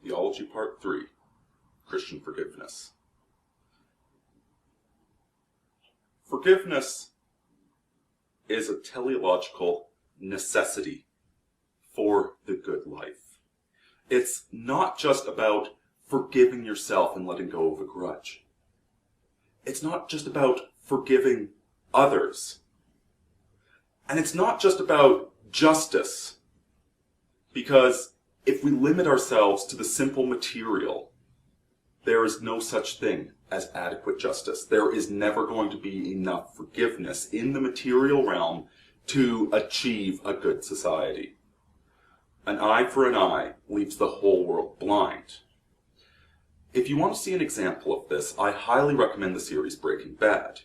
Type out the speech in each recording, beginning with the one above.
Theology Part 3, Christian Forgiveness. Forgiveness is a teleological necessity for the good life. It's not just about forgiving yourself and letting go of a grudge. It's not just about forgiving others. And it's not just about justice. Because if we limit ourselves to the simple material, there is no such thing as adequate justice. There is never going to be enough forgiveness in the material realm to achieve a good society. An eye for an eye leaves the whole world blind. If you want to see an example of this, I highly recommend the series Breaking Bad.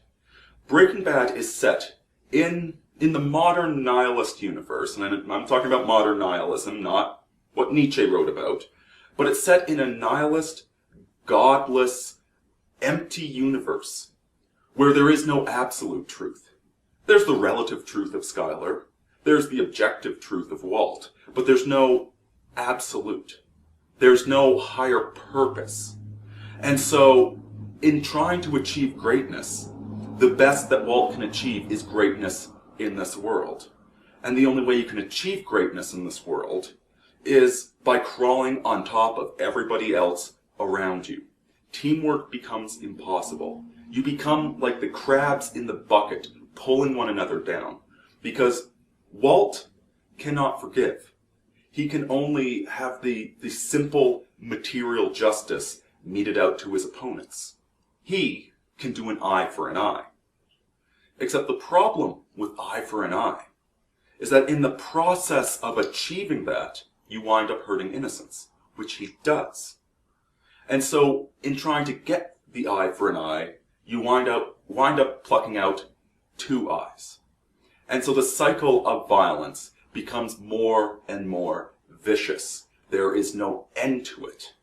Breaking Bad is set in the modern nihilist universe, and I'm talking about modern nihilism, not what Nietzsche wrote about, but it's set in a nihilist, godless, empty universe where there is no absolute truth. There's the relative truth of Skylar, there's the objective truth of Walt, but there's no absolute. There's no higher purpose. And so, in trying to achieve greatness, the best that Walt can achieve is greatness in this world. And the only way you can achieve greatness in this world is by crawling on top of everybody else around you. Teamwork becomes impossible. You become like the crabs in the bucket, pulling one another down. Because Walt cannot forgive. He can only have the simple material justice meted out to his opponents. He can do an eye for an eye. Except the problem with eye for an eye is that in the process of achieving that, you wind up hurting innocents, which he does. And so, in trying to get the eye for an eye, you wind up plucking out two eyes. And so the cycle of violence becomes more and more vicious. There is no end to it.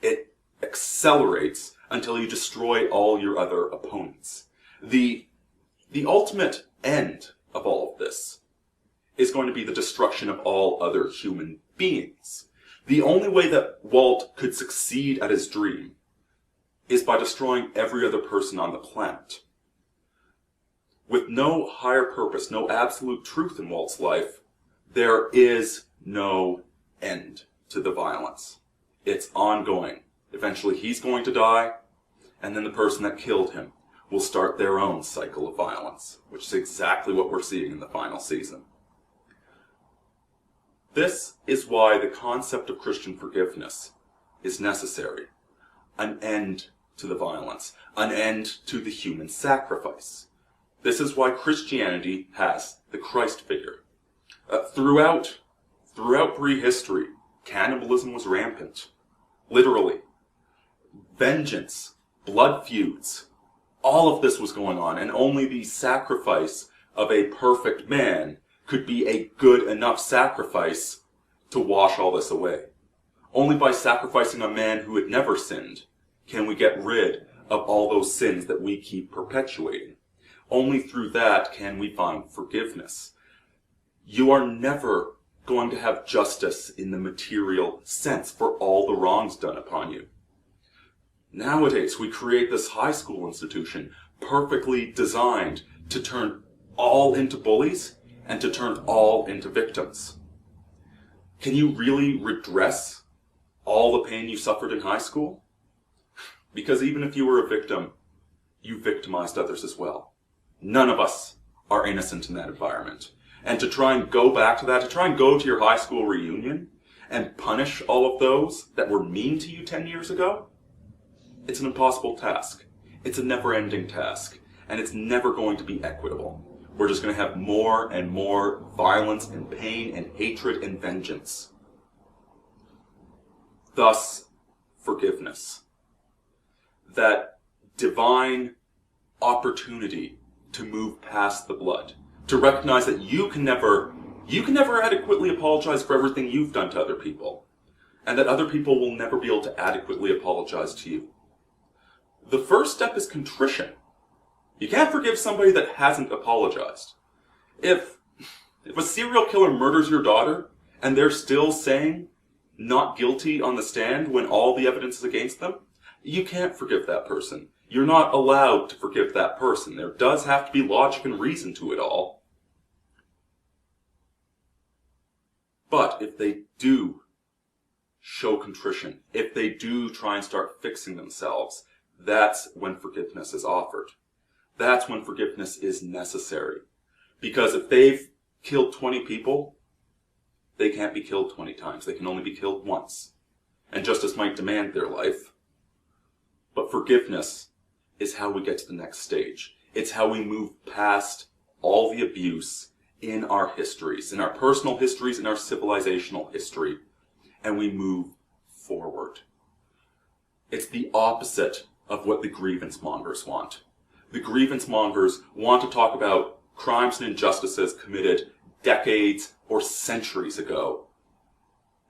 It accelerates until you destroy all your other opponents. The ultimate end of all of this is going to be the destruction of all other human beings. The only way that Walt could succeed at his dream is by destroying every other person on the planet. With no higher purpose, no absolute truth in Walt's life, there is no end to the violence. It's ongoing. Eventually he's going to die, and then the person that killed him will start their own cycle of violence, which is exactly what we're seeing in the final season. This is why the concept of Christian forgiveness is necessary. An end to the violence. An end to the human sacrifice. This is why Christianity has the Christ figure. Throughout prehistory, cannibalism was rampant. Literally. Vengeance, blood feuds, all of this was going on, and only the sacrifice of a perfect man could be a good enough sacrifice to wash all this away. Only by sacrificing a man who had never sinned can we get rid of all those sins that we keep perpetuating. Only through that can we find forgiveness. You are never going to have justice in the material sense for all the wrongs done upon you. Nowadays, we create this high school institution perfectly designed to turn all into bullies and to turn all into victims. Can you really redress all the pain you suffered in high school? Because even if you were a victim, you victimized others as well. None of us are innocent in that environment. And to try and go back to that, to try and go to your high school reunion and punish all of those that were mean to you 10 years ago, it's an impossible task. It's a never-ending task. And it's never going to be equitable. We're just going to have more and more violence and pain and hatred and vengeance. Thus, forgiveness. That divine opportunity to move past the blood. To recognize that you can never adequately apologize for everything you've done to other people. And that other people will never be able to adequately apologize to you. The first step is contrition. You can't forgive somebody that hasn't apologized. If a serial killer murders your daughter and they're still saying not guilty on the stand when all the evidence is against them, you can't forgive that person. You're not allowed to forgive that person. There does have to be logic and reason to it all. But if they do show contrition, if they do try and start fixing themselves, that's when forgiveness is offered. That's when forgiveness is necessary. Because if they've killed 20 people, they can't be killed 20 times. They can only be killed once. And justice might demand their life. But forgiveness is how we get to the next stage. It's how we move past all the abuse in our histories, in our personal histories, in our civilizational history, and we move forward. It's the opposite of what the grievance mongers want. The grievance mongers want to talk about crimes and injustices committed decades or centuries ago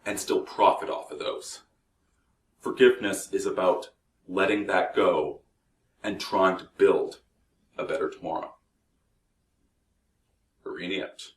and still profit off of those. Forgiveness is about letting that go and trying to build a better tomorrow. Aurini out.